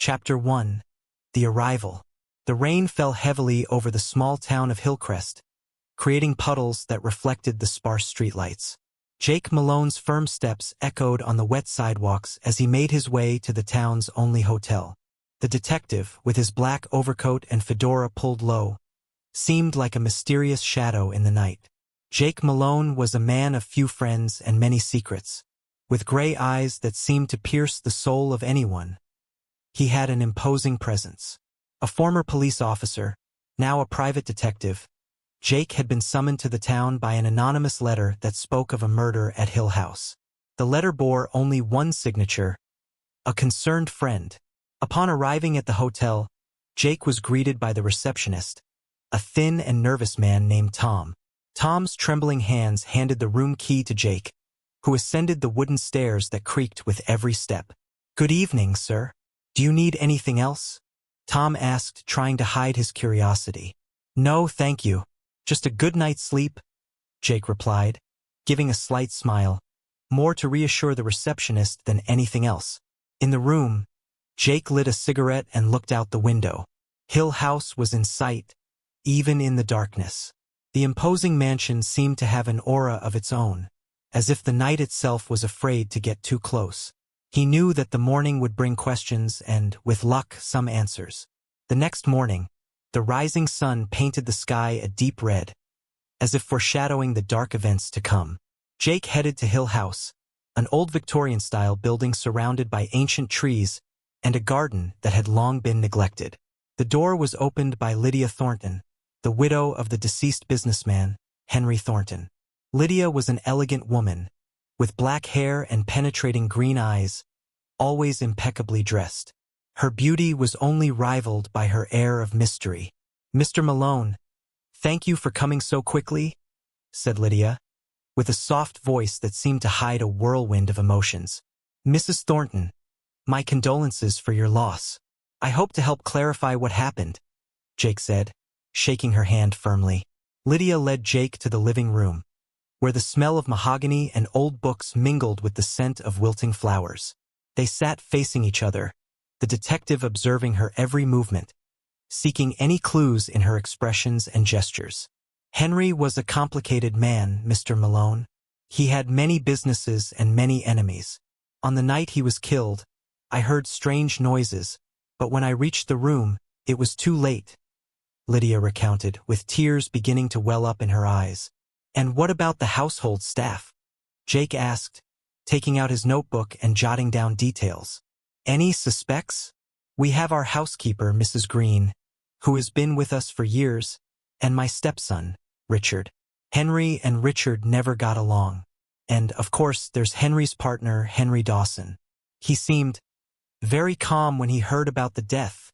Chapter 1. The Arrival. The rain fell heavily over the small town of Hillcrest, creating puddles that reflected the sparse streetlights. Jake Malone's firm steps echoed on the wet sidewalks as he made his way to the town's only hotel. The detective, with his black overcoat and fedora pulled low, seemed like a mysterious shadow in the night. Jake Malone was a man of few friends and many secrets. With gray eyes that seemed to pierce the soul of anyone, he had an imposing presence. A former police officer, now a private detective, Jake had been summoned to the town by an anonymous letter that spoke of a murder at Hill House. The letter bore only one signature: a concerned friend. Upon arriving at the hotel, Jake was greeted by the receptionist, a thin and nervous man named Tom. Tom's trembling hands handed the room key to Jake, who ascended the wooden stairs that creaked with every step. "Good evening, sir. Do you need anything else?" Tom asked, trying to hide his curiosity. "No, thank you. Just a good night's sleep," Jake replied, giving a slight smile, more to reassure the receptionist than anything else. In the room, Jake lit a cigarette and looked out the window. Hill House was in sight, even in the darkness. The imposing mansion seemed to have an aura of its own, as if the night itself was afraid to get too close. He knew that the morning would bring questions and, with luck, some answers. The next morning, the rising sun painted the sky a deep red, as if foreshadowing the dark events to come. Jake headed to Hill House, an old Victorian-style building surrounded by ancient trees and a garden that had long been neglected. The door was opened by Lydia Thornton, the widow of the deceased businessman, Henry Thornton. Lydia was an elegant woman, with black hair and penetrating green eyes, always impeccably dressed. Her beauty was only rivaled by her air of mystery. "Mr. Malone, thank you for coming so quickly," said Lydia, with a soft voice that seemed to hide a whirlwind of emotions. "Mrs. Thornton, my condolences for your loss. I hope to help clarify what happened," Jake said, shaking her hand firmly. Lydia led Jake to the living room, where the smell of mahogany and old books mingled with the scent of wilting flowers. They sat facing each other, the detective observing her every movement, seeking any clues in her expressions and gestures. "Henry was a complicated man, Mr. Malone. He had many businesses and many enemies. On the night he was killed, I heard strange noises, but when I reached the room, it was too late," Lydia recounted, with tears beginning to well up in her eyes. "And what about the household staff?" Jake asked, taking out his notebook and jotting down details. "Any suspects? We have our housekeeper, Mrs. Green, who has been with us for years, and my stepson, Richard. Henry and Richard never got along. And, of course, there's Henry's partner, Henry Dawson. He seemed very calm when he heard about the death,"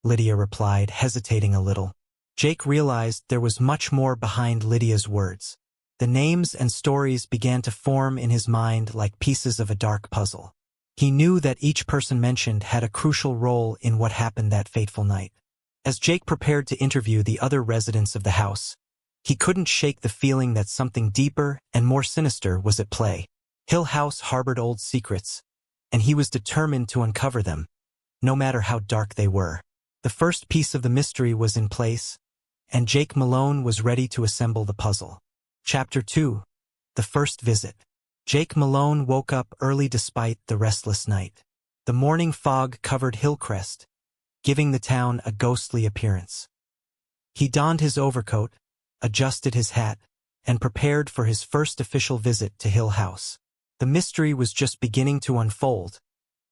Lydia replied, hesitating a little. Jake realized there was much more behind Lydia's words. The names and stories began to form in his mind like pieces of a dark puzzle. He knew that each person mentioned had a crucial role in what happened that fateful night. As Jake prepared to interview the other residents of the house, he couldn't shake the feeling that something deeper and more sinister was at play. Hill House harbored old secrets, and he was determined to uncover them, no matter how dark they were. The first piece of the mystery was in place, and Jake Malone was ready to assemble the puzzle. Chapter 2. The First Visit. Jake Malone woke up early despite the restless night. The morning fog covered Hillcrest, giving the town a ghostly appearance. He donned his overcoat, adjusted his hat, and prepared for his first official visit to Hill House. The mystery was just beginning to unfold,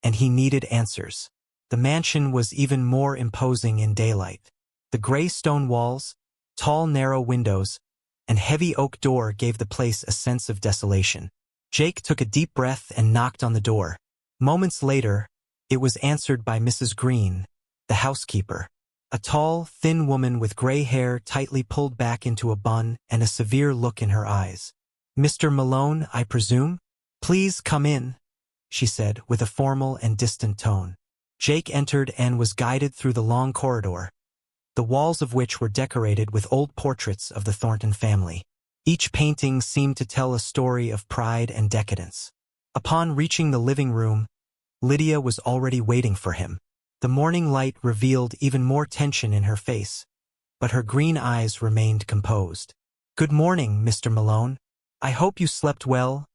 and he needed answers. The mansion was even more imposing in daylight. The gray stone walls, tall narrow windows, and heavy oak door gave the place a sense of desolation. Jake took a deep breath and knocked on the door. Moments later, it was answered by Mrs. Green, the housekeeper. A tall, thin woman with gray hair tightly pulled back into a bun and a severe look in her eyes. "Mr. Malone, I presume? Please come in," she said, with a formal and distant tone. Jake entered and was guided through the long corridor, the walls of which were decorated with old portraits of the Thornton family. Each painting seemed to tell a story of pride and decadence. Upon reaching the living room, Lydia was already waiting for him. The morning light revealed even more tension in her face, but her green eyes remained composed. "Good morning, Mr. Malone. I hope you slept well,"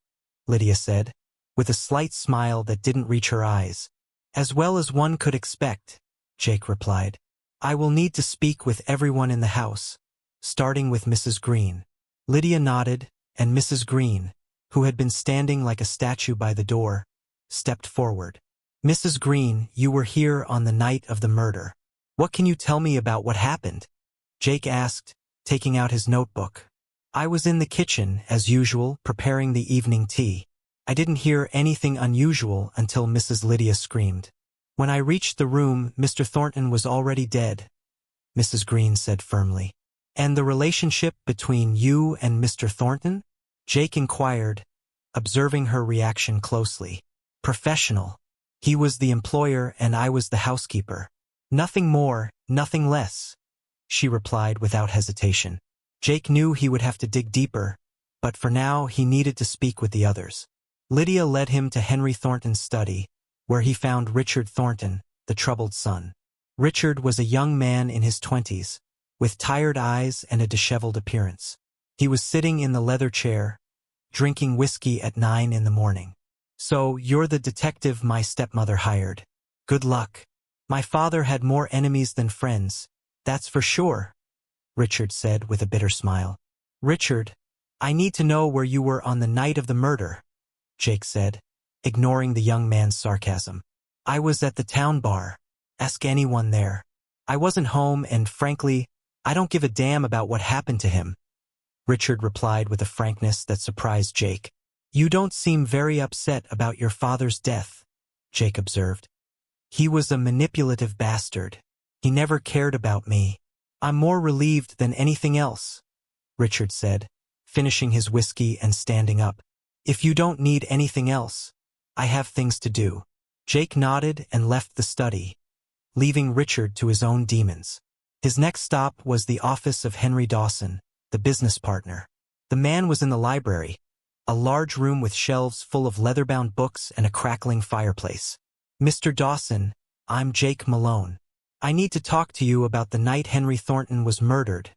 Lydia said, with a slight smile that didn't reach her eyes. "As well as one could expect," Jake replied. "I will need to speak with everyone in the house, starting with Mrs. Green." Lydia nodded, and Mrs. Green, who had been standing like a statue by the door, stepped forward. "Mrs. Green, you were here on the night of the murder. What can you tell me about what happened?" Jake asked, taking out his notebook. "I was in the kitchen, as usual, preparing the evening tea. I didn't hear anything unusual until Mrs. Lydia screamed. When I reached the room, Mr. Thornton was already dead," Mrs. Green said firmly. "And the relationship between you and Mr. Thornton?" Jake inquired, observing her reaction closely. "Professional. He was the employer and I was the housekeeper. Nothing more, nothing less," she replied without hesitation. Jake knew he would have to dig deeper, but for now he needed to speak with the others. Lydia led him to Henry Thornton's study, where he found Richard Thornton, the troubled son. Richard was a young man in his 20s, with tired eyes and a disheveled appearance. He was sitting in the leather chair, drinking whiskey at 9 in the morning. "So, you're the detective my stepmother hired. Good luck. My father had more enemies than friends, that's for sure," Richard said with a bitter smile. "Richard, I need to know where you were on the night of the murder," Jake said, ignoring the young man's sarcasm. "I was at the town bar. Ask anyone there. I wasn't home and, frankly, I don't give a damn about what happened to him," Richard replied with a frankness that surprised Jake. "You don't seem very upset about your father's death," Jake observed. "He was a manipulative bastard. He never cared about me. I'm more relieved than anything else," Richard said, finishing his whiskey and standing up. "If you don't need anything else, I have things to do." Jake nodded and left the study, leaving Richard to his own demons. His next stop was the office of Henry Dawson, the business partner. The man was in the library, a large room with shelves full of leather-bound books and a crackling fireplace. "Mr. Dawson, I'm Jake Malone. I need to talk to you about the night Henry Thornton was murdered,"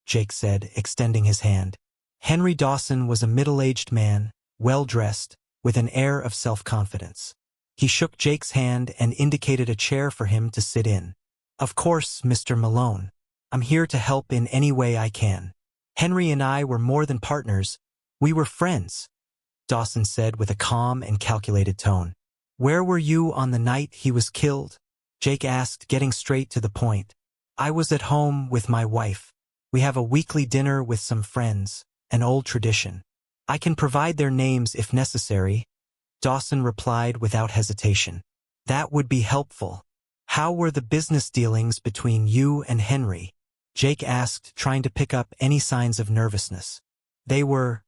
Jake said, extending his hand. Henry Dawson was a middle-aged man, well-dressed, with an air of self-confidence. He shook Jake's hand and indicated a chair for him to sit in. "Of course, Mr. Malone. I'm here to help in any way I can. Henry and I were more than partners. We were friends," Dawson said with a calm and calculated tone. "Where were you on the night he was killed?" Jake asked, getting straight to the point. "I was at home with my wife. We have a weekly dinner with some friends, an old tradition. I can provide their names if necessary," Dawson replied without hesitation. "That would be helpful. How were the business dealings between you and Henry?" Jake asked, trying to pick up any signs of nervousness. "They were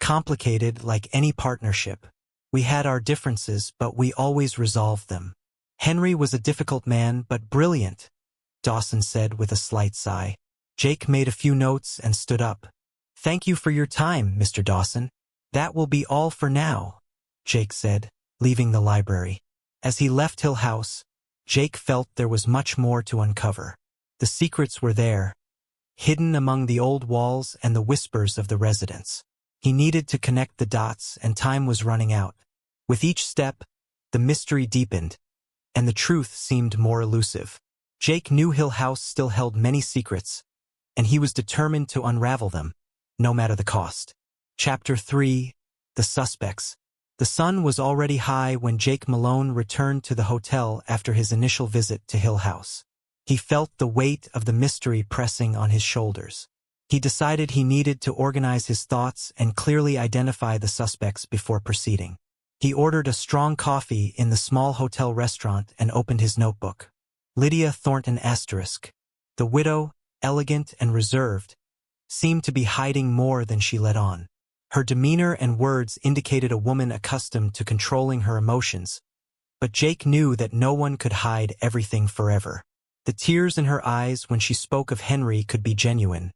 complicated like any partnership. We had our differences, but we always resolved them. Henry was a difficult man, but brilliant," Dawson said with a slight sigh. Jake made a few notes and stood up. "Thank you for your time, Mr. Dawson. That will be all for now," Jake said, leaving the library. As he left Hill House, Jake felt there was much more to uncover. The secrets were there, hidden among the old walls and the whispers of the residents. He needed to connect the dots, and time was running out. With each step, the mystery deepened, and the truth seemed more elusive. Jake knew Hill House still held many secrets, and he was determined to unravel them, no matter the cost. Chapter 3: The Suspects. The sun was already high when Jake Malone returned to the hotel after his initial visit to Hill House. He felt the weight of the mystery pressing on his shoulders. He decided he needed to organize his thoughts and clearly identify the suspects before proceeding. He ordered a strong coffee in the small hotel restaurant and opened his notebook. Lydia Thornton *, the widow, elegant and reserved, seemed to be hiding more than she let on. Her demeanor and words indicated a woman accustomed to controlling her emotions, but Jake knew that no one could hide everything forever. The tears in her eyes when she spoke of Henry could be genuine,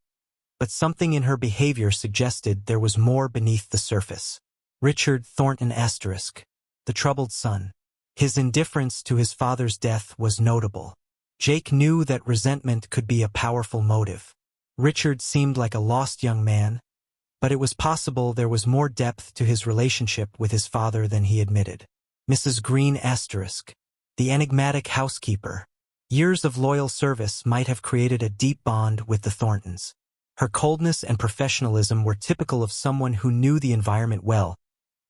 but something in her behavior suggested there was more beneath the surface. Richard Thornton *, the troubled son. His indifference to his father's death was notable. Jake knew that resentment could be a powerful motive. Richard seemed like a lost young man, but it was possible there was more depth to his relationship with his father than he admitted. Mrs. Green *, the enigmatic housekeeper. Years of loyal service might have created a deep bond with the Thorntons. Her coldness and professionalism were typical of someone who knew the environment well,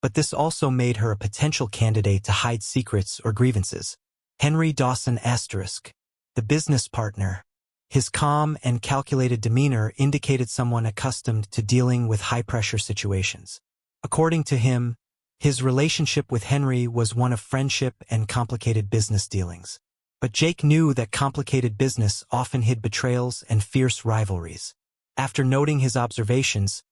but this also made her a potential candidate to hide secrets or grievances. Henry Dawson *, the business partner. His calm and calculated demeanor indicated someone accustomed to dealing with high-pressure situations. According to him, his relationship with Henry was one of friendship and complicated business dealings. But Jake knew that complicated business often hid betrayals and fierce rivalries. After noting his observations,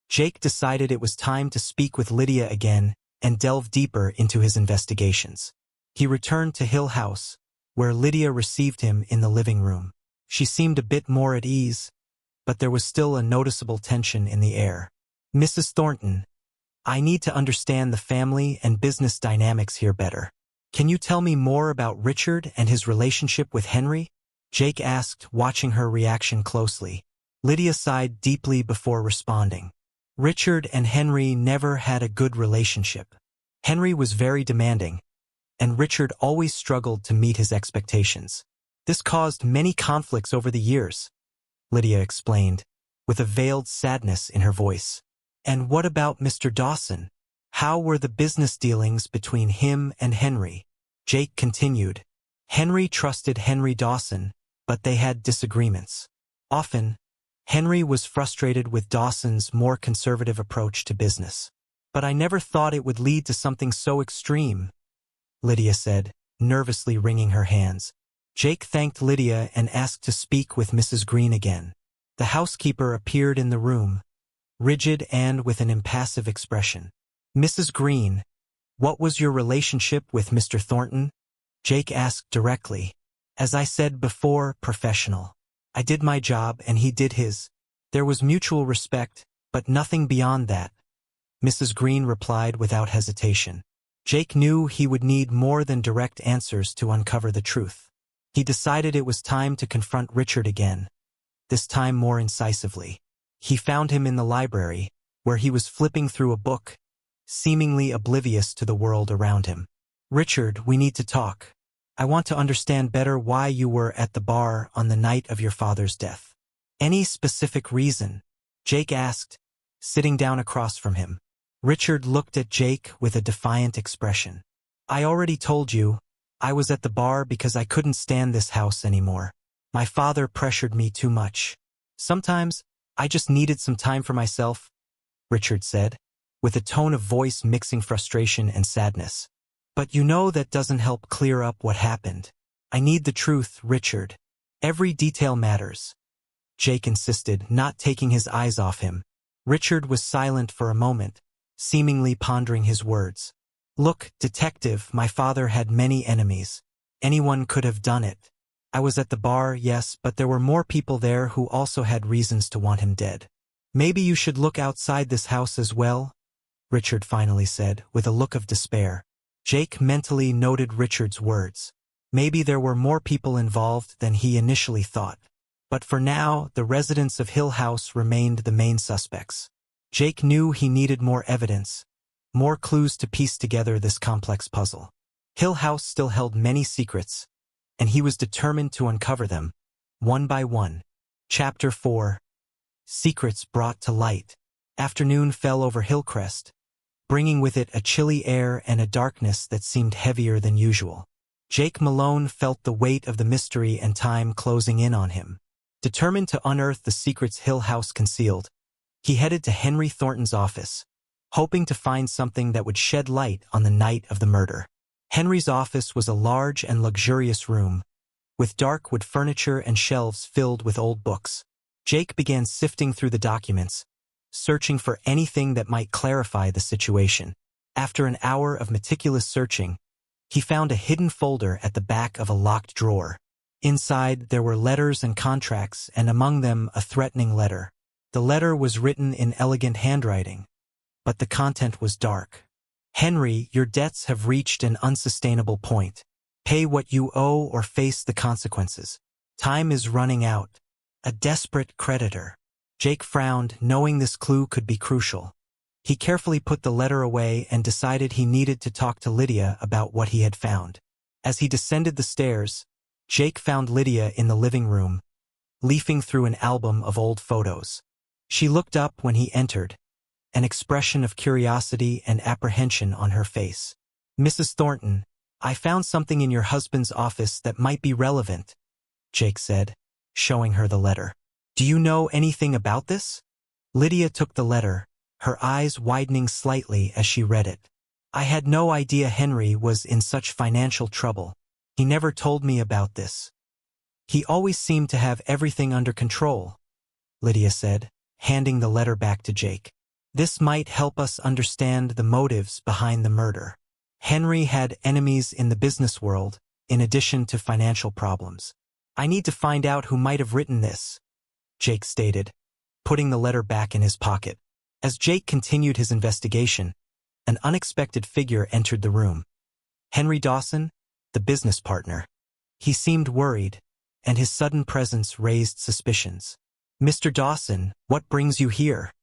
Jake decided it was time to speak with Lydia again and delve deeper into his investigations. He returned to Hill House, where Lydia received him in the living room. She seemed a bit more at ease, but there was still a noticeable tension in the air. "Mrs. Thornton, I need to understand the family and business dynamics here better. Can you tell me more about Richard and his relationship with Henry?" Jake asked, watching her reaction closely. Lydia sighed deeply before responding. Richard and Henry never had a good relationship. Henry was very demanding, and Richard always struggled to meet his expectations. This caused many conflicts over the years, Lydia explained, with a veiled sadness in her voice. "And what about Mr. Dawson? How were the business dealings between him and Henry?" Jake continued. Henry trusted Henry Dawson, but they had disagreements. Often, Henry was frustrated with Dawson's more conservative approach to business. "But I never thought it would lead to something so extreme," Lydia said, nervously wringing her hands. Jake thanked Lydia and asked to speak with Mrs. Green again. The housekeeper appeared in the room, rigid and with an impassive expression. "Mrs. Green, what was your relationship with Mr. Thornton?" Jake asked directly. "As I said before, professional. I did my job and he did his. There was mutual respect, but nothing beyond that," Mrs. Green replied without hesitation. Jake knew he would need more than direct answers to uncover the truth. He decided it was time to confront Richard again, this time more incisively. He found him in the library, where he was flipping through a book, seemingly oblivious to the world around him. "Richard, we need to talk. I want to understand better why you were at the bar on the night of your father's death." "Any specific reason?" Jake asked, sitting down across from him. Richard looked at Jake with a defiant expression. "I already told you, I was at the bar because I couldn't stand this house anymore. My father pressured me too much. Sometimes, I just needed some time for myself," Richard said, with a tone of voice mixing frustration and sadness. "But you know that doesn't help clear up what happened. I need the truth, Richard. Every detail matters," Jake insisted, not taking his eyes off him. Richard was silent for a moment, seemingly pondering his words. "Look, detective, my father had many enemies. Anyone could have done it. I was at the bar, yes, but there were more people there who also had reasons to want him dead. Maybe you should look outside this house as well," Richard finally said, with a look of despair. Jake mentally noted Richard's words. Maybe there were more people involved than he initially thought. But for now, the residents of Hill House remained the main suspects. Jake knew he needed more evidence, more clues to piece together this complex puzzle. Hill House still held many secrets, and he was determined to uncover them, one by one. Chapter 4. Secrets Brought to Light. Afternoon fell over Hillcrest, bringing with it a chilly air and a darkness that seemed heavier than usual. Jake Malone felt the weight of the mystery and time closing in on him. Determined to unearth the secrets Hill House concealed, he headed to Henry Thornton's office, hoping to find something that would shed light on the night of the murder. Henry's office was a large and luxurious room, with dark wood furniture and shelves filled with old books. Jake began sifting through the documents, searching for anything that might clarify the situation. After an hour of meticulous searching, he found a hidden folder at the back of a locked drawer. Inside, there were letters and contracts, and among them a threatening letter. The letter was written in elegant handwriting, but the content was dark. Henry, your debts have reached an unsustainable point. Pay what you owe or face the consequences. Time is running out. A desperate creditor. Jake frowned, knowing this clue could be crucial. He carefully put the letter away and decided he needed to talk to Lydia about what he had found. As he descended the stairs, Jake found Lydia in the living room, leafing through an album of old photos. She looked up when he entered, an expression of curiosity and apprehension on her face. "Mrs. Thornton, I found something in your husband's office that might be relevant," Jake said, showing her the letter. "Do you know anything about this?" Lydia took the letter, her eyes widening slightly as she read it. "I had no idea Henry was in such financial trouble. He never told me about this. He always seemed to have everything under control," Lydia said, handing the letter back to Jake. "This might help us understand the motives behind the murder. Henry had enemies in the business world, in addition to financial problems. I need to find out who might have written this," Jake stated, putting the letter back in his pocket. As Jake continued his investigation, an unexpected figure entered the room. Henry Dawson, the business partner. He seemed worried, and his sudden presence raised suspicions. "Mr. Dawson, what brings you here?"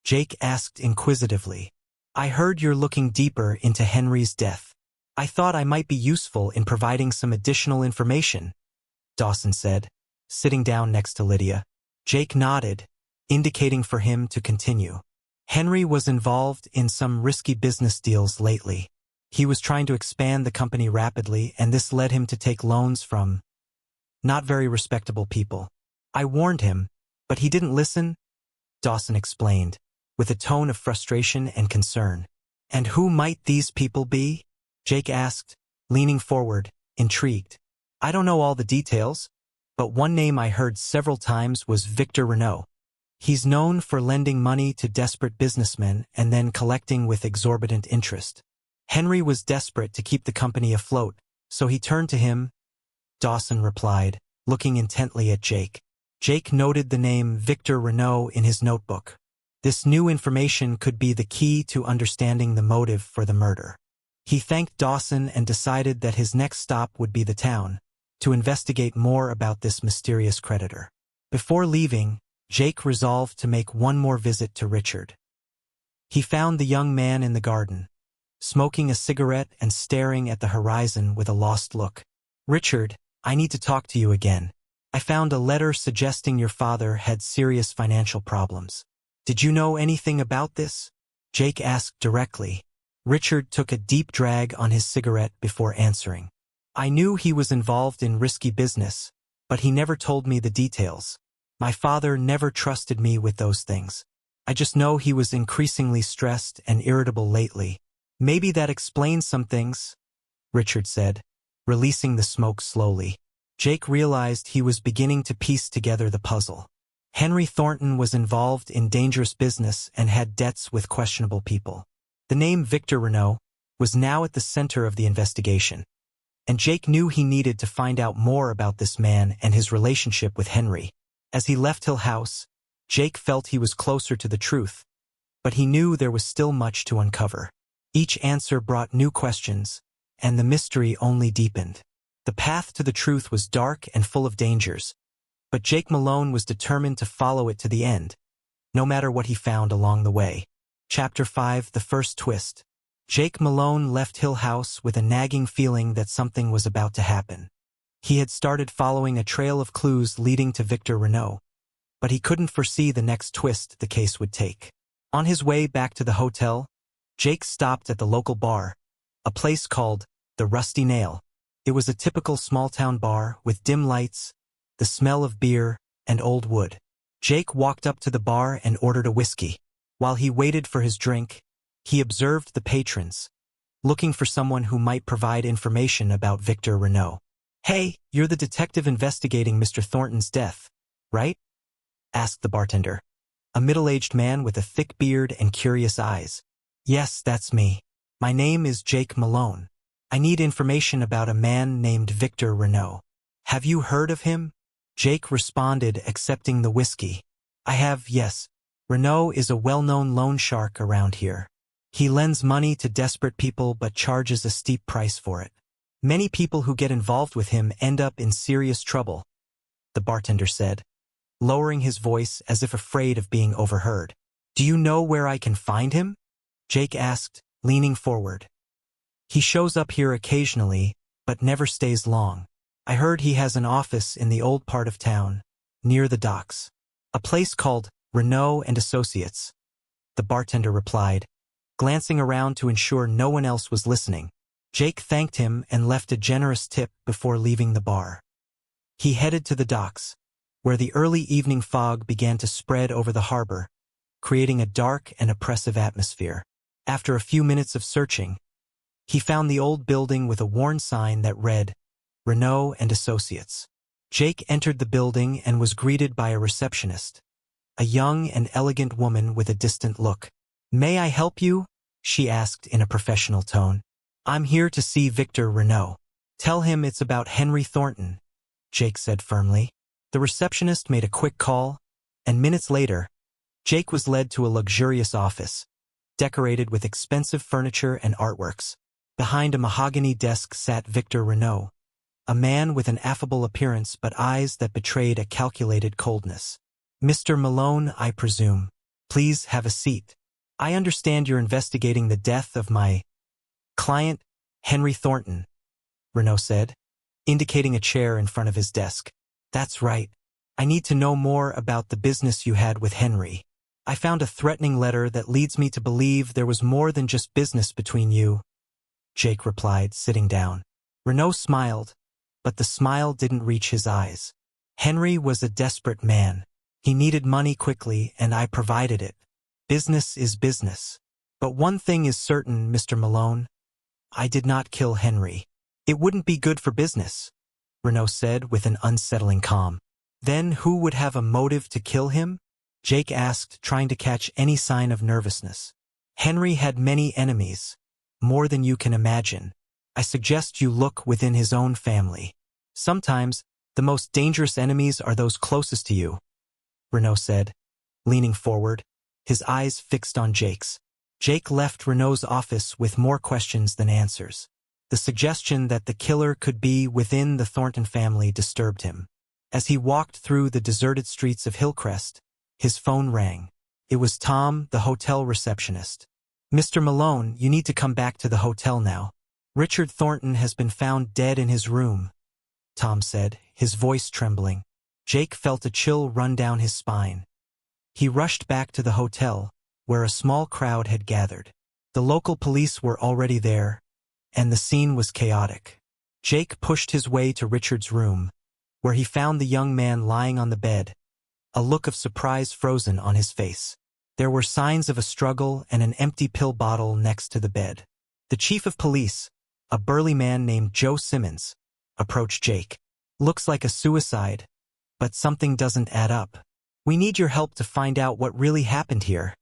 Jake asked inquisitively. "I heard you're looking deeper into Henry's death. I thought I might be useful in providing some additional information," Dawson said, sitting down next to Lydia. Jake nodded, indicating for him to continue. "Henry was involved in some risky business deals lately. He was trying to expand the company rapidly, and this led him to take loans from not very respectable people. I warned him, but he didn't listen," Dawson explained, with a tone of frustration and concern. "And who might these people be?" Jake asked, leaning forward, intrigued. "I don't know all the details, but one name I heard several times was Victor Renault. He's known for lending money to desperate businessmen and then collecting with exorbitant interest. Henry was desperate to keep the company afloat, so he turned to him," Dawson replied, looking intently at Jake. Jake noted the name Victor Renault in his notebook. This new information could be the key to understanding the motive for the murder. He thanked Dawson and decided that his next stop would be the town, to investigate more about this mysterious creditor. Before leaving, Jake resolved to make one more visit to Richard. He found the young man in the garden, smoking a cigarette and staring at the horizon with a lost look. "Richard, I need to talk to you again. I found a letter suggesting your father had serious financial problems. Did you know anything about this?" Jake asked directly. Richard took a deep drag on his cigarette before answering. "I knew he was involved in risky business, but he never told me the details. My father never trusted me with those things. I just know he was increasingly stressed and irritable lately. Maybe that explains some things," Richard said, releasing the smoke slowly. Jake realized he was beginning to piece together the puzzle. Henry Thornton was involved in dangerous business and had debts with questionable people. The name Victor Renault was now at the center of the investigation, and Jake knew he needed to find out more about this man and his relationship with Henry. As he left Hill House, Jake felt he was closer to the truth, but he knew there was still much to uncover. Each answer brought new questions, and the mystery only deepened. The path to the truth was dark and full of dangers, but Jake Malone was determined to follow it to the end, no matter what he found along the way. Chapter 5: The First Twist. Jake Malone left Hill House with a nagging feeling that something was about to happen. He had started following a trail of clues leading to Victor Renault, but he couldn't foresee the next twist the case would take. On his way back to the hotel, Jake stopped at the local bar, a place called the Rusty Nail. It was a typical small-town bar with dim lights, the smell of beer, and old wood. Jake walked up to the bar and ordered a whiskey. While he waited for his drink, he observed the patrons, looking for someone who might provide information about Victor Renault. "Hey, you're the detective investigating Mr. Thornton's death, right?" asked the bartender, a middle-aged man with a thick beard and curious eyes. "Yes, that's me. My name is Jake Malone. I need information about a man named Victor Renault. Have you heard of him?" Jake responded, accepting the whiskey. "I have, yes. Renault is a well-known loan shark around here. He lends money to desperate people but charges a steep price for it. Many people who get involved with him end up in serious trouble, the bartender said, lowering his voice as if afraid of being overheard. Do you know where I can find him? Jake asked, leaning forward. He shows up here occasionally, but never stays long. I heard he has an office in the old part of town, near the docks. A place called Renault and Associates, the bartender replied, glancing around to ensure no one else was listening. Jake thanked him and left a generous tip before leaving the bar. He headed to the docks, where the early evening fog began to spread over the harbor, creating a dark and oppressive atmosphere. After a few minutes of searching, he found the old building with a worn sign that read, Renault and Associates. Jake entered the building and was greeted by a receptionist, a young and elegant woman with a distant look. May I help you? She asked in a professional tone. I'm here to see Victor Renault. Tell him it's about Henry Thornton, Jake said firmly. The receptionist made a quick call, and minutes later, Jake was led to a luxurious office, decorated with expensive furniture and artworks. Behind a mahogany desk sat Victor Renault, a man with an affable appearance but eyes that betrayed a calculated coldness. Mr. Malone, I presume. Please have a seat. I understand you're investigating the death of my client, Henry Thornton, Renault said, indicating a chair in front of his desk. That's right. I need to know more about the business you had with Henry. I found a threatening letter that leads me to believe there was more than just business between you, Jake replied, sitting down. Renault smiled, but the smile didn't reach his eyes. Henry was a desperate man. He needed money quickly, and I provided it. Business is business. But one thing is certain, Mr. Malone. I did not kill Henry. It wouldn't be good for business, Renault said with an unsettling calm. Then who would have a motive to kill him? Jake asked, trying to catch any sign of nervousness. Henry had many enemies, more than you can imagine. I suggest you look within his own family. Sometimes, the most dangerous enemies are those closest to you, Renault said, leaning forward, his eyes fixed on Jake's. Jake left Renault's office with more questions than answers. The suggestion that the killer could be within the Thornton family disturbed him. As he walked through the deserted streets of Hillcrest, his phone rang. It was Tom, the hotel receptionist. Mr. Malone, you need to come back to the hotel now. Richard Thornton has been found dead in his room, Tom said, his voice trembling. Jake felt a chill run down his spine. He rushed back to the hotel, where a small crowd had gathered. The local police were already there, and the scene was chaotic. Jake pushed his way to Richard's room, where he found the young man lying on the bed, a look of surprise frozen on his face. There were signs of a struggle and an empty pill bottle next to the bed. The chief of police, a burly man named Joe Simmons, approached Jake. Looks like a suicide, but something doesn't add up. We need your help to find out what really happened here,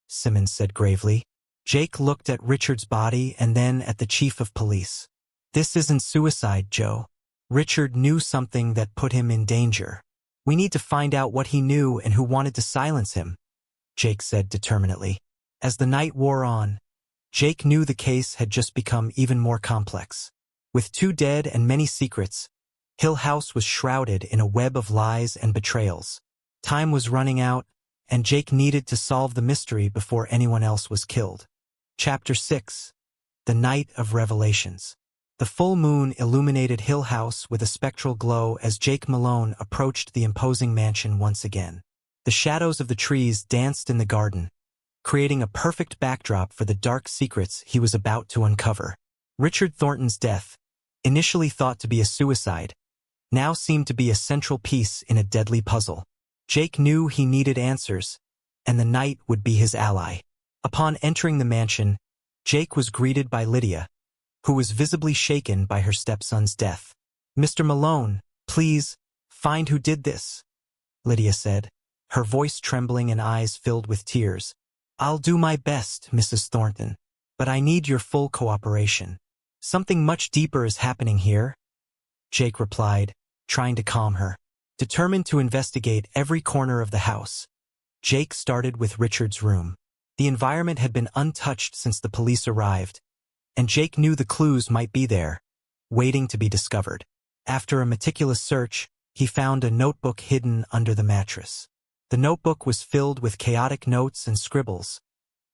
Simmons said gravely. Jake looked at Richard's body and then at the chief of police. This isn't suicide, Joe. Richard knew something that put him in danger. We need to find out what he knew and who wanted to silence him, Jake said determinedly. As the night wore on, Jake knew the case had just become even more complex. With 2 dead and many secrets, Hill House was shrouded in a web of lies and betrayals. Time was running out, and Jake needed to solve the mystery before anyone else was killed. Chapter 6. The Night of Revelations. The full moon illuminated Hill House with a spectral glow as Jake Malone approached the imposing mansion once again. The shadows of the trees danced in the garden, creating a perfect backdrop for the dark secrets he was about to uncover. Richard Thornton's death, initially thought to be a suicide, now seemed to be a central piece in a deadly puzzle. Jake knew he needed answers, and the night would be his ally. Upon entering the mansion, Jake was greeted by Lydia, who was visibly shaken by her stepson's death. Mr. Malone, please, find who did this, Lydia said, her voice trembling and eyes filled with tears. I'll do my best, Mrs. Thornton, but I need your full cooperation. Something much deeper is happening here, Jake replied, trying to calm her. Determined to investigate every corner of the house, Jake started with Richard's room. The environment had been untouched since the police arrived, and Jake knew the clues might be there, waiting to be discovered. After a meticulous search, he found a notebook hidden under the mattress. The notebook was filled with chaotic notes and scribbles,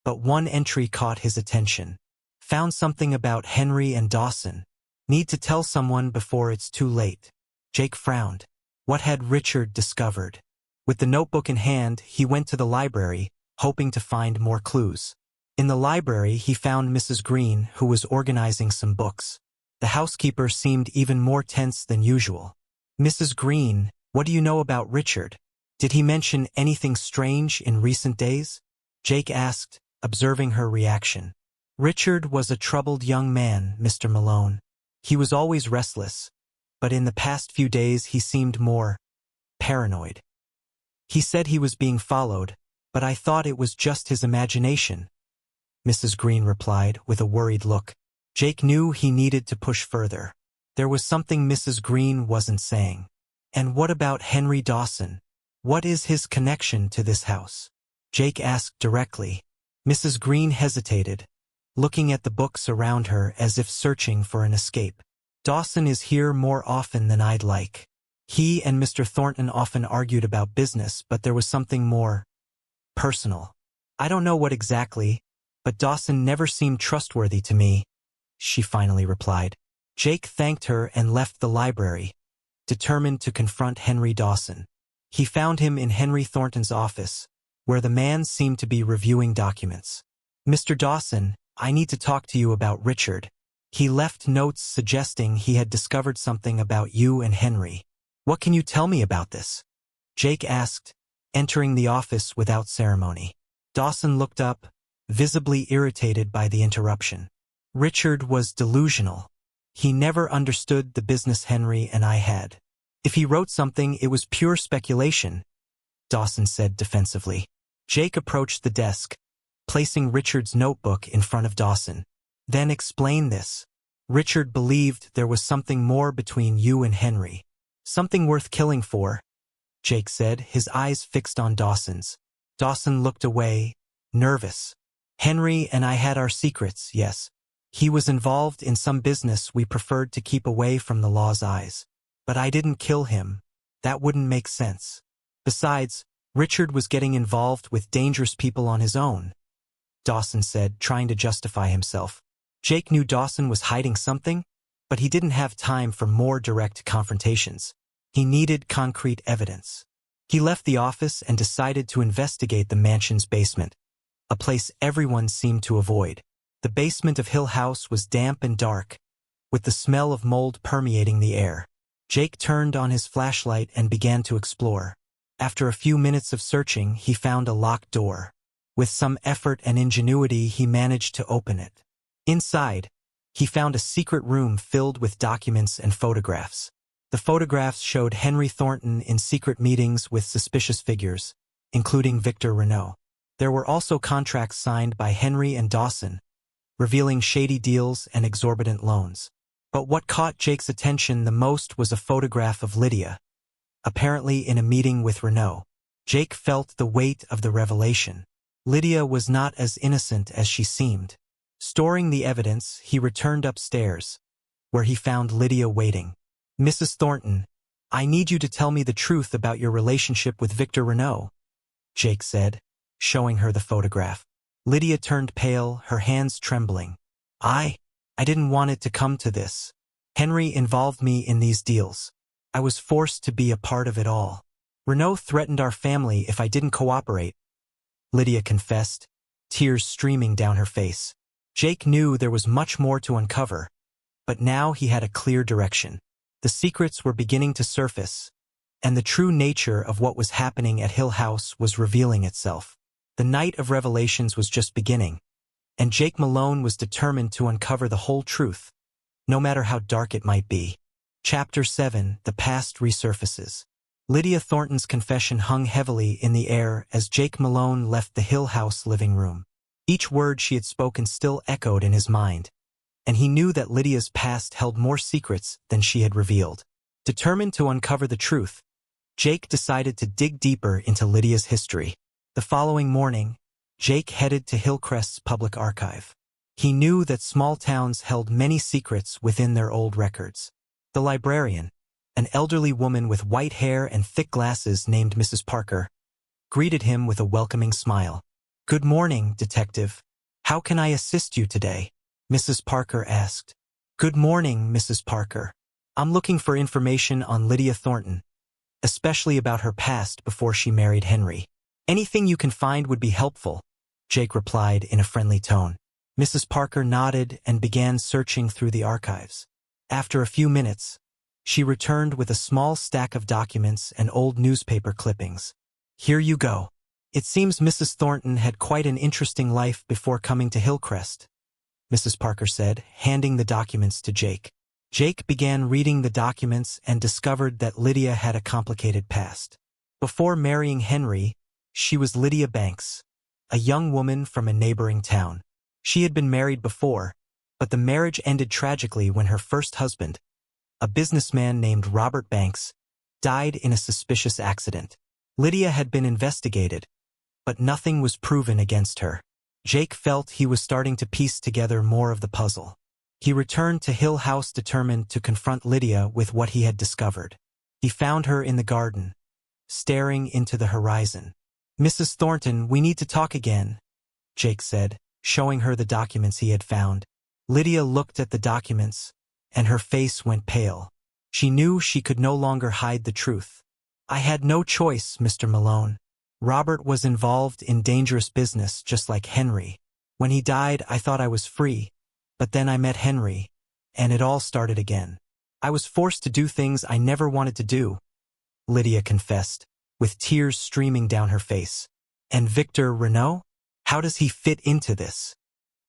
but one entry caught his attention. Found something about Henry and Dawson. Need to tell someone before it's too late. Jake frowned. What had Richard discovered? With the notebook in hand, he went to the library, hoping to find more clues. In the library, he found Mrs. Green, who was organizing some books. The housekeeper seemed even more tense than usual. Mrs. Green, what do you know about Richard? Did he mention anything strange in recent days? Jake asked, observing her reaction. Richard was a troubled young man, Mr. Malone. He was always restless, but in the past few days he seemed more paranoid. He said he was being followed, but I thought it was just his imagination, Mrs. Green replied with a worried look. Jake knew he needed to push further. There was something Mrs. Green wasn't saying. And what about Henry Dawson? What is his connection to this house? Jake asked directly. Mrs. Green hesitated, looking at the books around her as if searching for an escape. Dawson is here more often than I'd like. He and Mr. Thornton often argued about business, but there was something more personal. I don't know what exactly, but Dawson never seemed trustworthy to me, she finally replied. Jake thanked her and left the library, determined to confront Henry Dawson. He found him in Henry Thornton's office, where the man seemed to be reviewing documents. Mr. Dawson, I need to talk to you about Richard. He left notes suggesting he had discovered something about you and Henry. What can you tell me about this? Jake asked, entering the office without ceremony. Dawson looked up, visibly irritated by the interruption. Richard was delusional. He never understood the business Henry and I had. If he wrote something, it was pure speculation, Dawson said defensively. Jake approached the desk, placing Richard's notebook in front of Dawson. Then explain this. Richard believed there was something more between you and Henry. Something worth killing for, Jake said, his eyes fixed on Dawson's. Dawson looked away, nervous. Henry and I had our secrets, yes. He was involved in some business we preferred to keep away from the law's eyes. But I didn't kill him. That wouldn't make sense. Besides, Richard was getting involved with dangerous people on his own, Dawson said, trying to justify himself. Jake knew Dawson was hiding something, but he didn't have time for more direct confrontations. He needed concrete evidence. He left the office and decided to investigate the mansion's basement, a place everyone seemed to avoid. The basement of Hill House was damp and dark, with the smell of mold permeating the air. Jake turned on his flashlight and began to explore. After a few minutes of searching, he found a locked door. With some effort and ingenuity, he managed to open it. Inside, he found a secret room filled with documents and photographs. The photographs showed Henry Thornton in secret meetings with suspicious figures, including Victor Renault. There were also contracts signed by Henry and Dawson, revealing shady deals and exorbitant loans. But what caught Jake's attention the most was a photograph of Lydia, apparently in a meeting with Renault. Jake felt the weight of the revelation. Lydia was not as innocent as she seemed. Storing the evidence, he returned upstairs, where he found Lydia waiting. Mrs. Thornton, I need you to tell me the truth about your relationship with Victor Renault, Jake said, showing her the photograph. Lydia turned pale, her hands trembling. I didn't want it to come to this. Henry involved me in these deals. I was forced to be a part of it all. Renault threatened our family if I didn't cooperate, Lydia confessed, tears streaming down her face. Jake knew there was much more to uncover, but now he had a clear direction. The secrets were beginning to surface, and the true nature of what was happening at Hill House was revealing itself. The night of revelations was just beginning, and Jake Malone was determined to uncover the whole truth, no matter how dark it might be. Chapter 7: The Past Resurfaces. Lydia Thornton's confession hung heavily in the air as Jake Malone left the Hill House living room. Each word she had spoken still echoed in his mind, and he knew that Lydia's past held more secrets than she had revealed. Determined to uncover the truth, Jake decided to dig deeper into Lydia's history. The following morning, Jake headed to Hillcrest's public archive. He knew that small towns held many secrets within their old records. The librarian, an elderly woman with white hair and thick glasses named Mrs. Parker, greeted him with a welcoming smile. "Good morning, Detective. How can I assist you today?" Mrs. Parker asked. "Good morning, Mrs. Parker. I'm looking for information on Lydia Thornton, especially about her past before she married Henry." "Anything you can find would be helpful," Jake replied in a friendly tone. Mrs. Parker nodded and began searching through the archives. After a few minutes, she returned with a small stack of documents and old newspaper clippings. "Here you go. It seems Mrs. Thornton had quite an interesting life before coming to Hillcrest," Mrs. Parker said, handing the documents to Jake. Jake began reading the documents and discovered that Lydia had a complicated past. Before marrying Henry, she was Lydia Banks, a young woman from a neighboring town. She had been married before, but the marriage ended tragically when her first husband, a businessman named Robert Banks, died in a suspicious accident. Lydia had been investigated, but nothing was proven against her. Jake felt he was starting to piece together more of the puzzle. He returned to Hill House determined to confront Lydia with what he had discovered. He found her in the garden, staring into the horizon. "Mrs. Thornton, we need to talk again," Jake said, showing her the documents he had found. Lydia looked at the documents, and her face went pale. She knew she could no longer hide the truth. "I had no choice, Mr. Malone. Robert was involved in dangerous business just like Henry. When he died, I thought I was free, but then I met Henry, and it all started again. I was forced to do things I never wanted to do," Lydia confessed, with tears streaming down her face. "And Victor Renault? How does he fit into this?"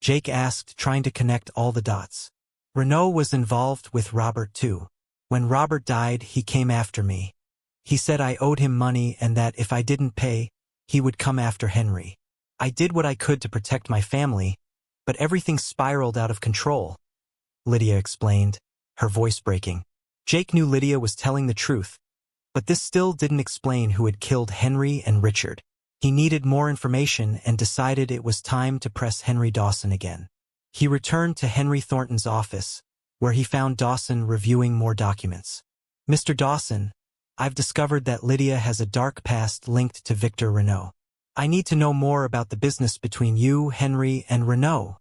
Jake asked, trying to connect all the dots. "Renault was involved with Robert too. When Robert died, he came after me. He said I owed him money and that if I didn't pay, he would come after Henry. I did what I could to protect my family, but everything spiraled out of control," Lydia explained, her voice breaking. Jake knew Lydia was telling the truth, but this still didn't explain who had killed Henry and Richard. He needed more information and decided it was time to press Henry Dawson again. He returned to Henry Thornton's office, where he found Dawson reviewing more documents. "Mr. Dawson, I've discovered that Lydia has a dark past linked to Victor Renault. I need to know more about the business between you, Henry, and Renault,"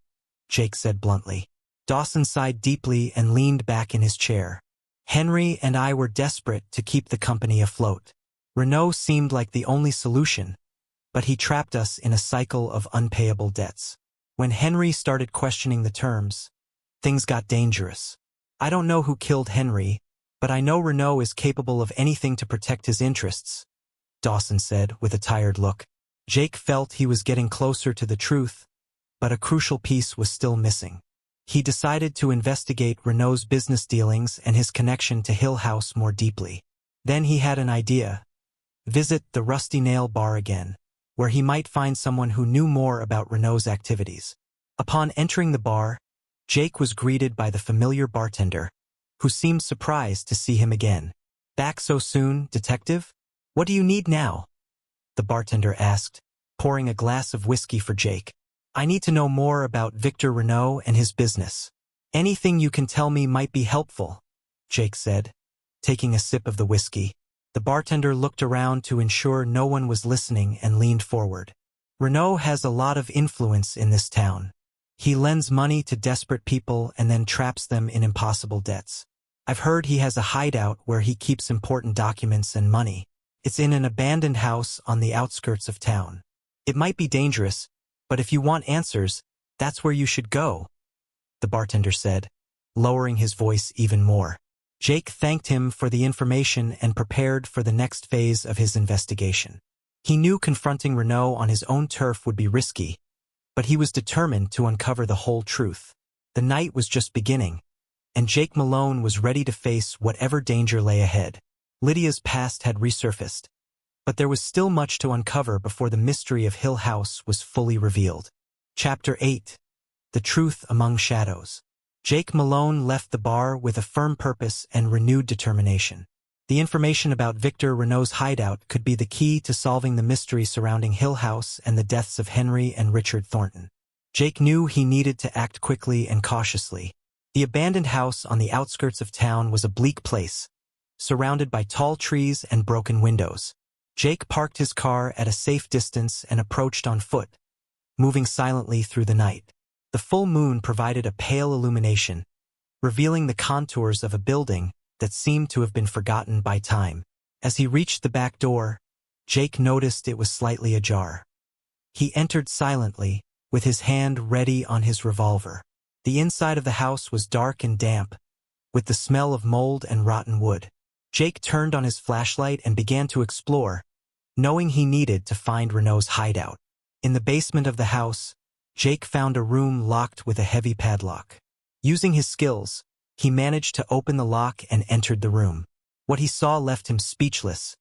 Jake said bluntly. Dawson sighed deeply and leaned back in his chair. "Henry and I were desperate to keep the company afloat. Renault seemed like the only solution, but he trapped us in a cycle of unpayable debts. When Henry started questioning the terms, things got dangerous. I don't know who killed Henry, but I know Renault is capable of anything to protect his interests," Dawson said with a tired look. Jake felt he was getting closer to the truth, but a crucial piece was still missing. He decided to investigate Renault's business dealings and his connection to Hill House more deeply. Then he had an idea. Visit the Rusty Nail Bar again, where he might find someone who knew more about Renault's activities. Upon entering the bar, Jake was greeted by the familiar bartender, who seemed surprised to see him again. "Back so soon, Detective? What do you need now?" the bartender asked, pouring a glass of whiskey for Jake. "I need to know more about Victor Renault and his business. Anything you can tell me might be helpful," Jake said, taking a sip of the whiskey. The bartender looked around to ensure no one was listening and leaned forward. "Renault has a lot of influence in this town. He lends money to desperate people and then traps them in impossible debts. I've heard he has a hideout where he keeps important documents and money. It's in an abandoned house on the outskirts of town. It might be dangerous, but if you want answers, that's where you should go," the bartender said, lowering his voice even more. Jake thanked him for the information and prepared for the next phase of his investigation. He knew confronting Renault on his own turf would be risky, but he was determined to uncover the whole truth. The night was just beginning, and Jake Malone was ready to face whatever danger lay ahead. Lydia's past had resurfaced, but there was still much to uncover before the mystery of Hill House was fully revealed. Chapter 8. The Truth Among Shadows. Jake Malone left the bar with a firm purpose and renewed determination. The information about Victor Renault's hideout could be the key to solving the mystery surrounding Hill House and the deaths of Henry and Richard Thornton. Jake knew he needed to act quickly and cautiously. The abandoned house on the outskirts of town was a bleak place, surrounded by tall trees and broken windows. Jake parked his car at a safe distance and approached on foot, moving silently through the night. The full moon provided a pale illumination, revealing the contours of a building that seemed to have been forgotten by time. As he reached the back door, Jake noticed it was slightly ajar. He entered silently, with his hand ready on his revolver. The inside of the house was dark and damp, with the smell of mold and rotten wood. Jake turned on his flashlight and began to explore, knowing he needed to find Renault's hideout. In the basement of the house, Jake found a room locked with a heavy padlock. Using his skills, he managed to open the lock and entered the room. What he saw left him speechless.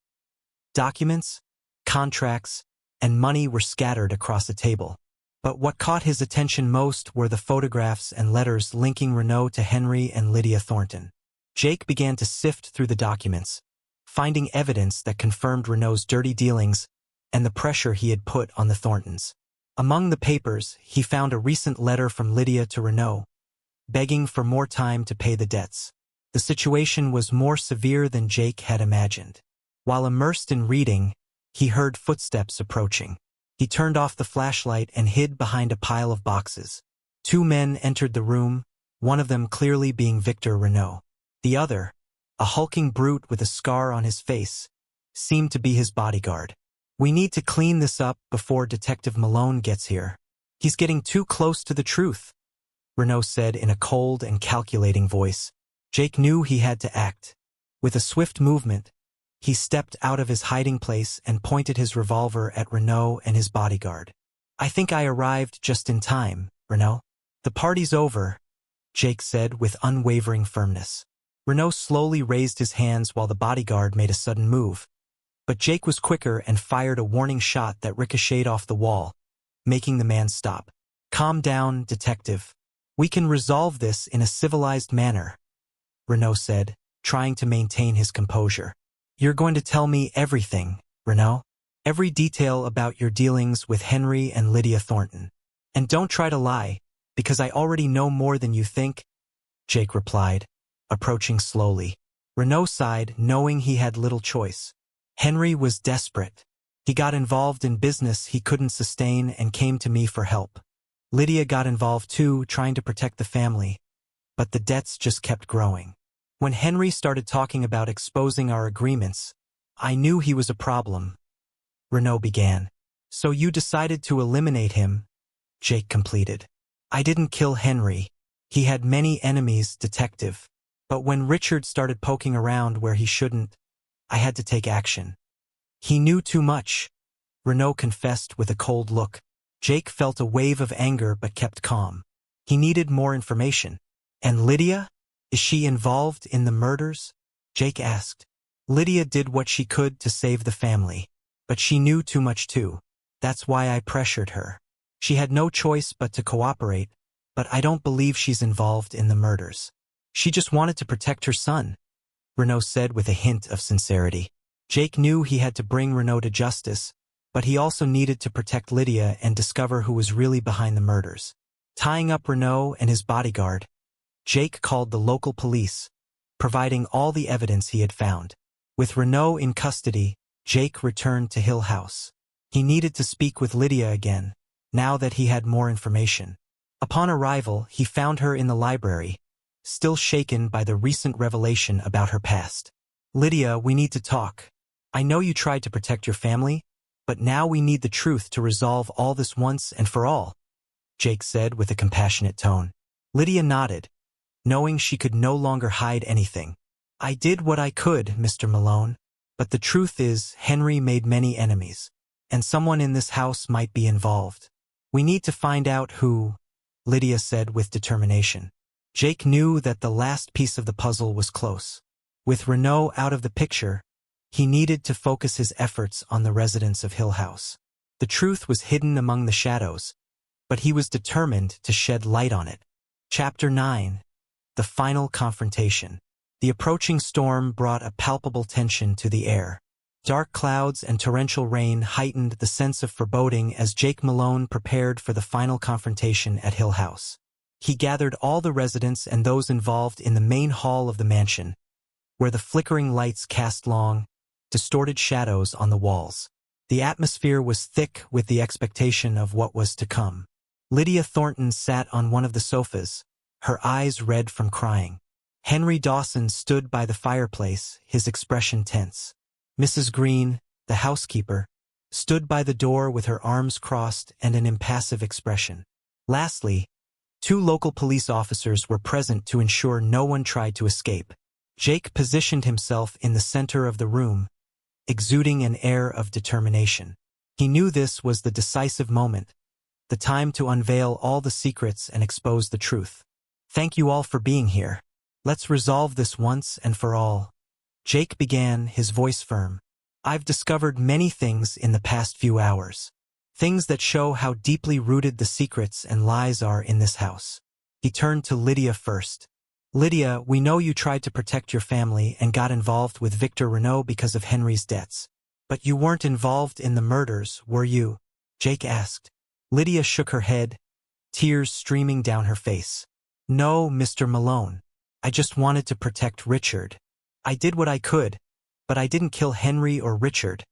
Documents, contracts, and money were scattered across the table. But what caught his attention most were the photographs and letters linking Renault to Henry and Lydia Thornton. Jake began to sift through the documents, finding evidence that confirmed Renault's dirty dealings and the pressure he had put on the Thorntons. Among the papers, he found a recent letter from Lydia to Renault, begging for more time to pay the debts. The situation was more severe than Jake had imagined. While immersed in reading, he heard footsteps approaching. He turned off the flashlight and hid behind a pile of boxes. Two men entered the room, one of them clearly being Victor Renault. The other, a hulking brute with a scar on his face, seemed to be his bodyguard. "We need to clean this up before Detective Malone gets here. He's getting too close to the truth," Renault said in a cold and calculating voice. Jake knew he had to act. With a swift movement, he stepped out of his hiding place and pointed his revolver at Renault and his bodyguard. "I think I arrived just in time, Renault." "The party's over," Jake said with unwavering firmness. Renault slowly raised his hands while the bodyguard made a sudden move. But Jake was quicker and fired a warning shot that ricocheted off the wall, making the man stop. "Calm down, detective. We can resolve this in a civilized manner," Renault said, trying to maintain his composure. "You're going to tell me everything, Renault. Every detail about your dealings with Henry and Lydia Thornton. And don't try to lie, because I already know more than you think," Jake replied, approaching slowly. Renault sighed, knowing he had little choice. Henry was desperate. He got involved in business he couldn't sustain and came to me for help. Lydia got involved too, trying to protect the family, but the debts just kept growing. When Henry started talking about exposing our agreements, I knew he was a problem, Renault began. "So you decided to eliminate him," Jake completed. "I didn't kill Henry. He had many enemies, detective. But when Richard started poking around where he shouldn't, I had to take action." "He knew too much," Renault confessed with a cold look. Jake felt a wave of anger but kept calm. He needed more information. "And Lydia? Is she involved in the murders?" Jake asked. "Lydia did what she could to save the family, but she knew too much too. That's why I pressured her. She had no choice but to cooperate, but I don't believe she's involved in the murders. She just wanted to protect her son," Renault said with a hint of sincerity. Jake knew he had to bring Renault to justice, but he also needed to protect Lydia and discover who was really behind the murders. Tying up Renault and his bodyguard, Jake called the local police, providing all the evidence he had found. With Renault in custody, Jake returned to Hill House. He needed to speak with Lydia again, now that he had more information. Upon arrival, he found her in the library, still shaken by the recent revelation about her past. "Lydia, we need to talk. I know you tried to protect your family, but now we need the truth to resolve all this once and for all," Jake said with a compassionate tone. Lydia nodded, knowing she could no longer hide anything. "I did what I could, Mr. Malone, but the truth is Henry made many enemies, and someone in this house might be involved. We need to find out who," Lydia said with determination. Jake knew that the last piece of the puzzle was close. With Renault out of the picture, he needed to focus his efforts on the residents of Hill House. The truth was hidden among the shadows, but he was determined to shed light on it. Chapter 9. The Final Confrontation. The approaching storm brought a palpable tension to the air. Dark clouds and torrential rain heightened the sense of foreboding as Jake Malone prepared for the final confrontation at Hill House. He gathered all the residents and those involved in the main hall of the mansion, where the flickering lights cast long, distorted shadows on the walls. The atmosphere was thick with the expectation of what was to come. Lydia Thornton sat on one of the sofas, her eyes red from crying. Henry Dawson stood by the fireplace, his expression tense. Mrs. Green, the housekeeper, stood by the door with her arms crossed and an impassive expression. Lastly, 2 local police officers were present to ensure no one tried to escape. Jake positioned himself in the center of the room, exuding an air of determination. He knew this was the decisive moment, the time to unveil all the secrets and expose the truth. "Thank you all for being here. Let's resolve this once and for all." Jake began, his voice firm. "I've discovered many things in the past few hours. Things that show how deeply rooted the secrets and lies are in this house." He turned to Lydia first. "Lydia, we know you tried to protect your family and got involved with Victor Renault because of Henry's debts. But you weren't involved in the murders, were you?" Jake asked. Lydia shook her head, tears streaming down her face. "No, Mr. Malone. I just wanted to protect Richard. I did what I could, but I didn't kill Henry or Richard,"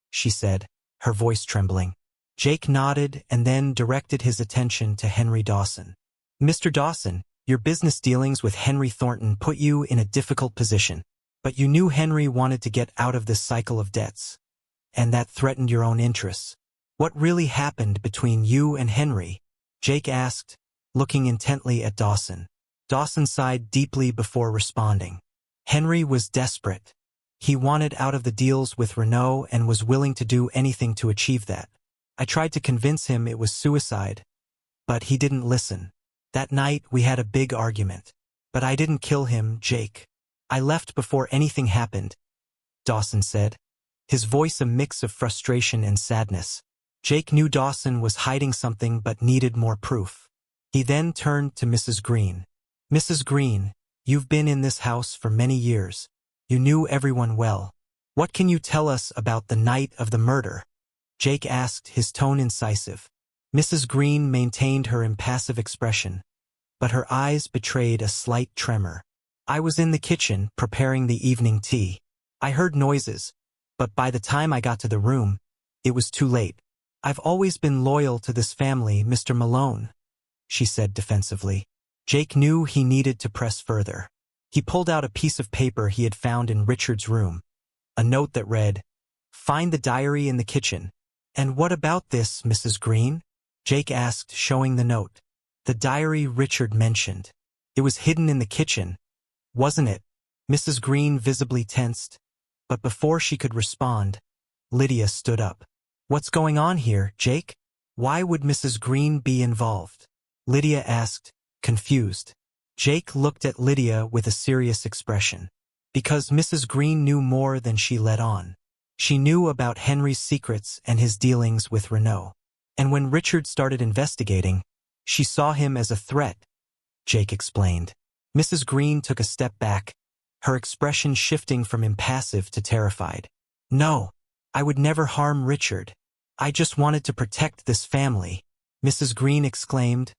she said, her voice trembling. Jake nodded and then directed his attention to Henry Dawson. "Mr. Dawson, your business dealings with Henry Thornton put you in a difficult position, but you knew Henry wanted to get out of this cycle of debts, and that threatened your own interests. What really happened between you and Henry?" Jake asked, looking intently at Dawson. Dawson sighed deeply before responding. "Henry was desperate. He wanted out of the deals with Renault and was willing to do anything to achieve that. I tried to convince him it was suicide, but he didn't listen. That night we had a big argument. But I didn't kill him, Jake. I left before anything happened," Dawson said, his voice a mix of frustration and sadness. Jake knew Dawson was hiding something but needed more proof. He then turned to Mrs. Green. "Mrs. Green, you've been in this house for many years. You knew everyone well. What can you tell us about the night of the murder?" Jake asked, his tone incisive. Mrs. Green maintained her impassive expression, but her eyes betrayed a slight tremor. "I was in the kitchen preparing the evening tea. I heard noises, but by the time I got to the room, it was too late. I've always been loyal to this family, Mr. Malone," she said defensively. Jake knew he needed to press further. He pulled out a piece of paper he had found in Richard's room, a note that read, "Find the diary in the kitchen." "And what about this, Mrs. Green?" Jake asked, showing the note. "The diary Richard mentioned. It was hidden in the kitchen, wasn't it?" Mrs. Green visibly tensed, but before she could respond, Lydia stood up. "What's going on here, Jake? Why would Mrs. Green be involved?" Lydia asked, confused. Jake looked at Lydia with a serious expression. "Because Mrs. Green knew more than she let on. She knew about Henry's secrets and his dealings with Renault. And when Richard started investigating, she saw him as a threat," Jake explained. Mrs. Green took a step back, her expression shifting from impassive to terrified. "No, I would never harm Richard. I just wanted to protect this family," Mrs. Green exclaimed,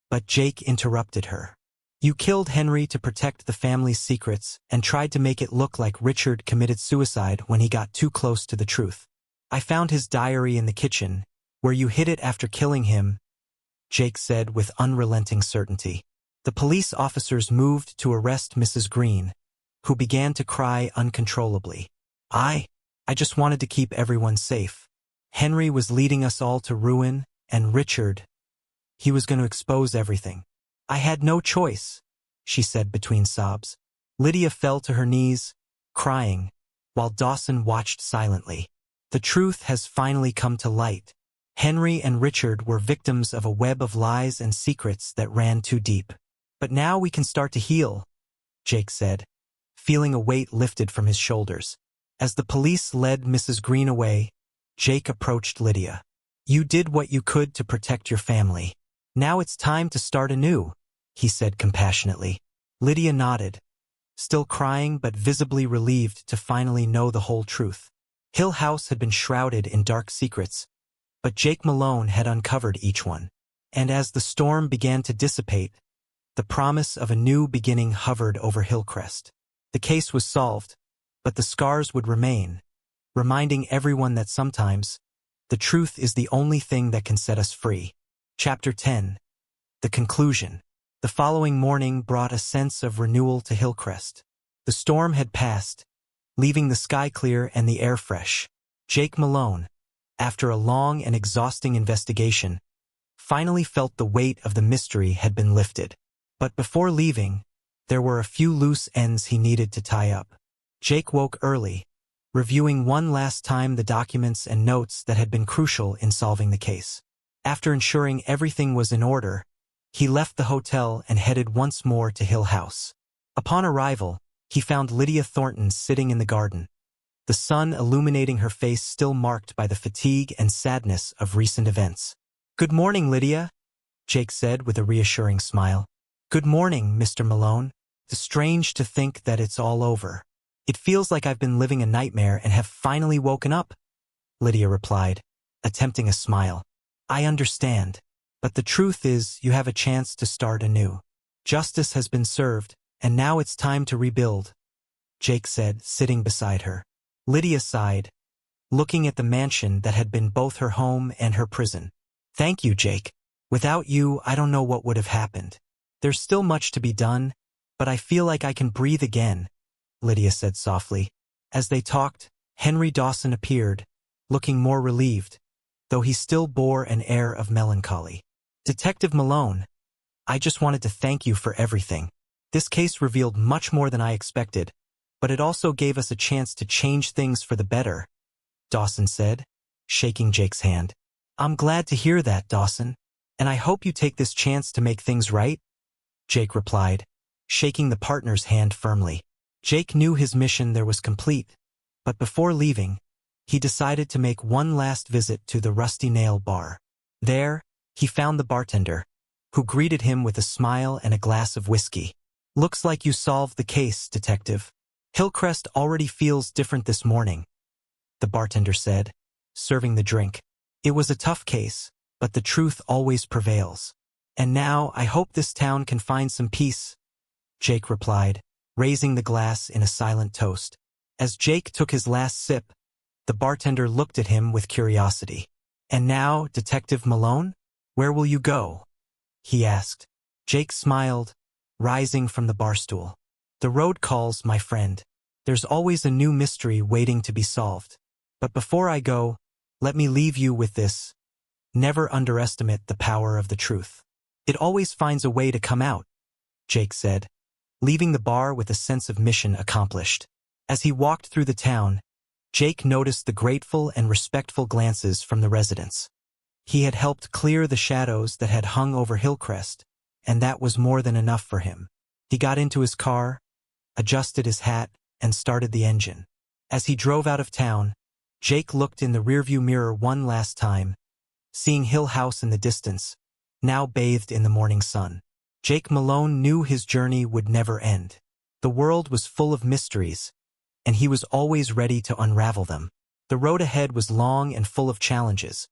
but Jake interrupted her. "You killed Henry to protect the family's secrets and tried to make it look like Richard committed suicide when he got too close to the truth. I found his diary in the kitchen, where you hid it after killing him," Jake said with unrelenting certainty. The police officers moved to arrest Mrs. Green, who began to cry uncontrollably. I just wanted to keep everyone safe. Henry was leading us all to ruin, and Richard, he was going to expose everything. I had no choice," she said between sobs. Lydia fell to her knees, crying, while Dawson watched silently. "The truth has finally come to light. Henry and Richard were victims of a web of lies and secrets that ran too deep. But now we can start to heal," Jake said, feeling a weight lifted from his shoulders. As the police led Mrs. Green away, Jake approached Lydia. "You did what you could to protect your family. Now it's time to start anew," he said compassionately. Lydia nodded, still crying but visibly relieved to finally know the whole truth. Hill House had been shrouded in dark secrets, but Jake Malone had uncovered each one. And as the storm began to dissipate, the promise of a new beginning hovered over Hillcrest. The case was solved, but the scars would remain, reminding everyone that sometimes, the truth is the only thing that can set us free. Chapter 10. The Conclusion. The following morning brought a sense of renewal to Hillcrest. The storm had passed, leaving the sky clear and the air fresh. Jake Malone, after a long and exhausting investigation, finally felt the weight of the mystery had been lifted. But before leaving, there were a few loose ends he needed to tie up. Jake woke early, reviewing one last time the documents and notes that had been crucial in solving the case. After ensuring everything was in order, he left the hotel and headed once more to Hill House. Upon arrival, he found Lydia Thornton sitting in the garden, the sun illuminating her face still marked by the fatigue and sadness of recent events. "Good morning, Lydia," Jake said with a reassuring smile. "Good morning, Mr. Malone. It's strange to think that it's all over. It feels like I've been living a nightmare and have finally woken up," Lydia replied, attempting a smile. "I understand, but the truth is you have a chance to start anew. Justice has been served, and now it's time to rebuild," Jake said, sitting beside her. Lydia sighed, looking at the mansion that had been both her home and her prison. "Thank you, Jake. Without you, I don't know what would have happened. There's still much to be done, but I feel like I can breathe again," Lydia said softly. As they talked, Henry Dawson appeared, looking more relieved, though he still bore an air of melancholy. "Detective Malone, I just wanted to thank you for everything. This case revealed much more than I expected, but it also gave us a chance to change things for the better," Dawson said, shaking Jake's hand. "I'm glad to hear that, Dawson, and I hope you take this chance to make things right," Jake replied, shaking the partner's hand firmly. Jake knew his mission there was complete, but before leaving, he decided to make one last visit to the Rusty Nail Bar. There, he found the bartender, who greeted him with a smile and a glass of whiskey. "Looks like you solved the case, Detective. Hillcrest already feels different this morning," the bartender said, serving the drink. "It was a tough case, but the truth always prevails. And now I hope this town can find some peace," Jake replied, raising the glass in a silent toast. As Jake took his last sip, the bartender looked at him with curiosity. "And now, Detective Malone, where will you go?" he asked. Jake smiled, rising from the barstool. "The road calls, my friend. There's always a new mystery waiting to be solved. But before I go, let me leave you with this. Never underestimate the power of the truth. It always finds a way to come out," Jake said, leaving the bar with a sense of mission accomplished. As he walked through the town, Jake noticed the grateful and respectful glances from the residents. He had helped clear the shadows that had hung over Hillcrest, and that was more than enough for him. He got into his car, adjusted his hat, and started the engine. As he drove out of town, Jake looked in the rearview mirror one last time, seeing Hill House in the distance, now bathed in the morning sun. Jake Malone knew his journey would never end. The world was full of mysteries, and he was always ready to unravel them. The road ahead was long and full of challenges,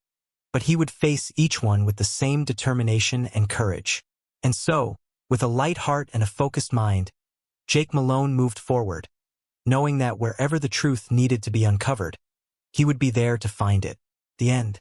but he would face each one with the same determination and courage. And so, with a light heart and a focused mind, Jake Malone moved forward, knowing that wherever the truth needed to be uncovered, he would be there to find it. The end.